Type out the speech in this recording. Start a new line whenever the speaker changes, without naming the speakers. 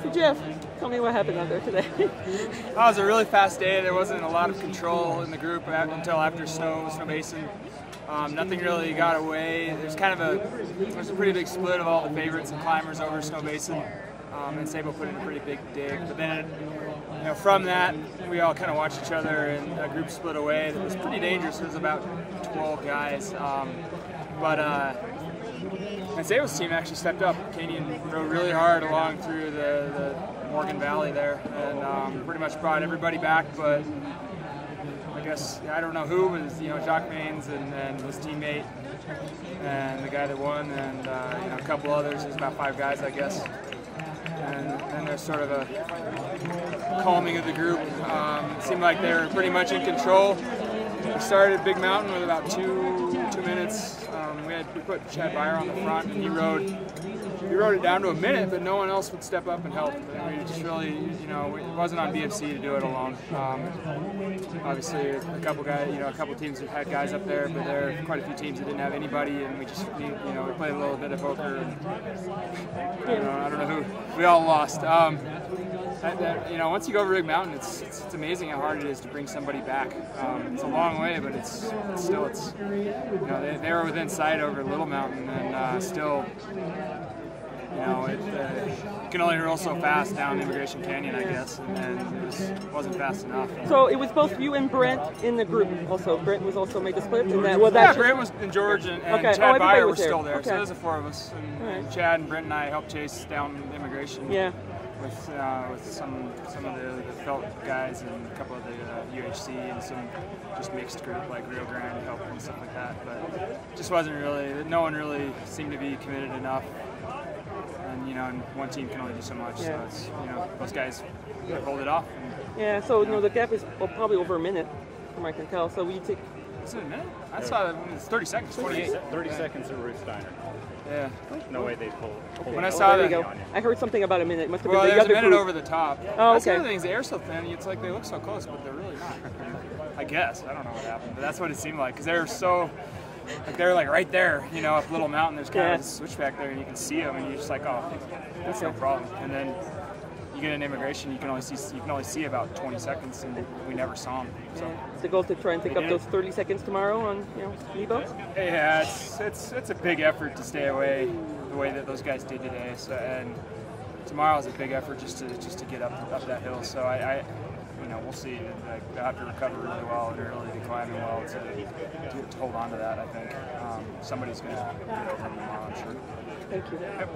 So Jeff, tell me what happened out there today.
It was a really fast day. There wasn't a lot of control in the group until after Snow Basin. Nothing really got away. There's a pretty big split of all the favorites and climbers over Snow Basin. And Sabo put in a pretty big dig. But then, from that, we all kind of watched each other, and a group split away. It was pretty dangerous. There was about 12 guys. And Sabo's team actually stepped up. Canyon rode really hard along through the Morgan Valley there, and pretty much brought everybody back. But I guess I don't know who was, Jacques Maines and his teammate, and the guy that won, and a couple others. There's about 5 guys, I guess. And then there's sort of a calming of the group. It seemed like they were pretty much in control. We started at Big Mountain with about two minutes. We put Chad Beyer on the front, and he rode it down to a minute, but no one else would step up and help. And we just really, it wasn't on BMC to do it alone. Obviously, a couple teams have had guys up there, but there are quite a few teams that didn't have anybody, and we played a little bit of poker. And, I don't know who. We all lost. Once you go over Big Mountain, it's amazing how hard it is to bring somebody back. It's a long way, but it's they were within sight over Little Mountain, and still, you can only roll so fast down Immigration Canyon, I guess, and it wasn't fast enough.
So it was both you and Brent in the group. Also, Brent was also made the split.
Brent was and George and Chad Beyer were still there.
Okay.
So there's the 4 of us, and Chad and Brent and I helped chase down Immigration.
Yeah.
With some of the felt guys and a couple of the UHC and some just mixed group like Rio Grande help and stuff like that, but it just wasn't really, no one really seemed to be committed enough, and one team can only do so much.
Yeah.
So it's those guys hold it off.
Yeah. So the gap is probably over a minute, from what I can tell. So we take.
Is it a minute? I saw it was 30 seconds, 28.
30 seconds at Ruth Steiner.
Yeah.
No way they pulled.
Okay.
When I saw
there
that,
you go. I heard something about a minute. It must have
well,
been the
there's
other
a minute
group.
over the top.
Oh,
that's
okay.
the other thing is the air's so thin. It's like they look so close, but they're really not. I guess I don't know what happened, but that's what it seemed like because they're so. They're like right there, up Little Mountain. There's kind of a switchback there, and you can see them, and you're just like, oh, that's no problem. And then you get in Immigration, you can only see about 20 seconds, and we never saw them. So
the goal is to try and pick up those 30 seconds tomorrow on Nebo.
Yeah, it's a big effort to stay away the way that those guys did today. So and tomorrow is a big effort just to get up that hill. So I we'll see. They have to recover really well and really be climbing well to hold on to that. I think somebody's going to get over them tomorrow, I'm sure.
Thank you.
Yep.